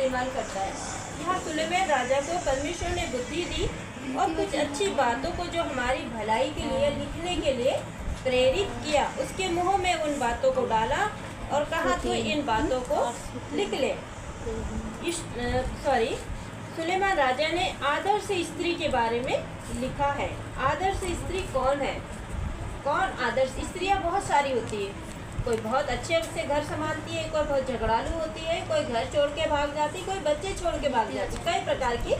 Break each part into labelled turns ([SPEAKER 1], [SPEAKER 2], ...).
[SPEAKER 1] इस्तेमाल करता है। यहाँ सुलेमान राजा को परमेश्वर ने बुद्धि दी और कुछ अच्छी बातों को जो हमारी भलाई के लिए लिखने के लिए प्रेरित किया, उसके मुंह में उन बातों को डाला और कहा तू इन बातों को लिख ले। सुलेमान राजा ने आदर्श स्त्री के बारे में लिखा है। आदर्श स्त्री कौन है? कौन आदर्श स्त्रियां बहुत सारी होती है। कोई बहुत अच्छे से घर संभालती है, कोई बहुत झगड़ालू होती है, कोई घर छोड़ के भाग जाती, कोई बच्चे छोड़ के भाग जाती। कई प्रकार की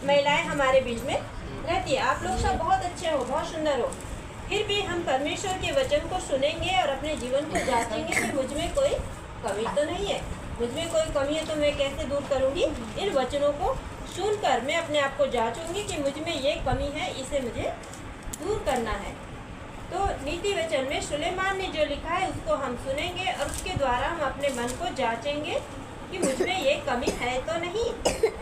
[SPEAKER 1] महिलाएं हमारे बीच में रहती है। आप लोग सब बहुत अच्छे हो, बहुत सुंदर हो, फिर भी हम परमेश्वर के वचन को सुनेंगे और अपने जीवन को जांचेंगे कि मुझ में कोई कमी तो नहीं है। मुझ में कोई कमी है तो मैं कैसे दूर करूंगी? इन वचनों को सुनकर मैं अपने आप को जांचूंगी कि मुझ में ये कमी है, इसे मुझे दूर करना है। तो नीति वचन में सुलेमान ने जो लिखा है उसको हम सुनेंगे और उसके द्वारा हम अपने मन को जांचेंगे कि मुझ में ये कमी है तो नहीं।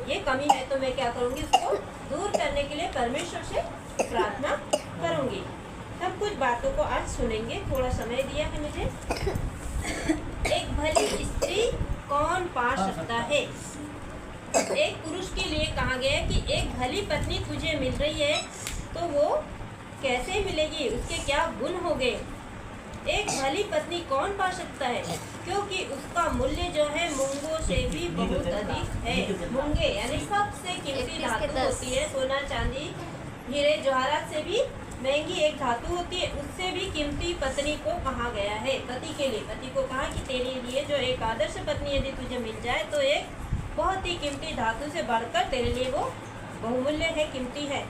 [SPEAKER 1] ये कमी है तो मैं क्या करूँगी? उसको दूर करने के लिए परमेश्वर से प्रार्थना करूँगी। हम कुछ बातों को आज सुनेंगे, थोड़ा समय दिया है मुझे। एक भली स्त्री कौन पा सकता है? एक पुरुष के लिए कहा गया कि एक भली पत्नी तुझे मिल रही है तो वो कैसे मिलेगी, उसके क्या गुण होंगे? एक भली पत्नी कौन पा सकता है? क्योंकि उसका मूल्य जो है मूंगों से भी बहुत अधिक है। मूंगे यानी सबसे कीमती धातु होती है। सोना चांदी हीरे जवाहरात से भी महंगी एक धातु होती है, उससे भी कीमती पत्नी को कहा गया है। पति के लिए, पति को कहा कि तेरे लिए जो एक आदर्श पत्नी यदि तुझे मिल जाए तो एक बहुत ही कीमती धातु से बढ़कर तेरे लिए वो बहुमूल्य है, कीमती है।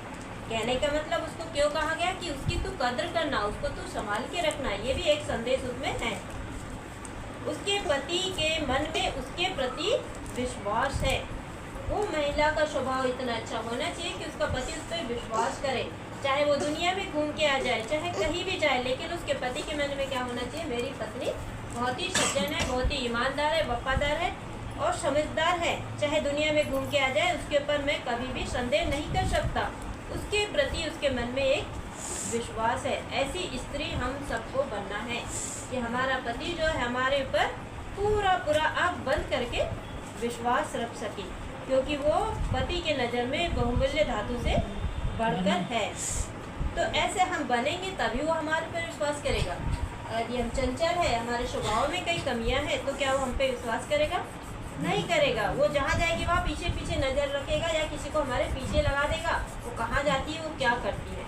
[SPEAKER 1] कहने का मतलब उसको क्यों कहा गया कि उसकी तू कदर करना, उसको तू संभाल के रखना। ये भी एक संदेश उसमें है। उसके पति के मन में उसके प्रति विश्वास है। वो महिला का स्वभाव इतना अच्छा होना चाहिए कि उसका पति उस पर विश्वास करे, चाहे वो दुनिया में घूम के आ जाए, चाहे कहीं भी जाए, लेकिन उसके पति के मन में क्या होना चाहिए? मेरी पत्नी बहुत ही सज्जन है, बहुत ही ईमानदार है, वफादार है और समझदार है। चाहे दुनिया में घूम के आ जाए, उसके ऊपर मैं कभी भी संदेह नहीं कर सकता। उसके प्रति उसके मन में एक विश्वास है। ऐसी स्त्री हम सबको बनना है कि हमारा पति जो है हमारे ऊपर पूरा आँख बंद करके विश्वास रख सके, क्योंकि वो पति के नज़र में बहुमूल्य धातु से बढ़कर है। तो ऐसे हम बनेंगे तभी वो हमारे पर विश्वास करेगा। यदि हम चंचल है, हमारे स्वभाव में कई कमियां हैं, तो क्या वो हम पे विश्वास करेगा? नहीं करेगा। वो जहाँ जाएगी वहाँ पीछे नज़र रखेगा या किसी को हमारे पीछे लगा देगा। वो कहाँ जाती है, वो क्या करती है।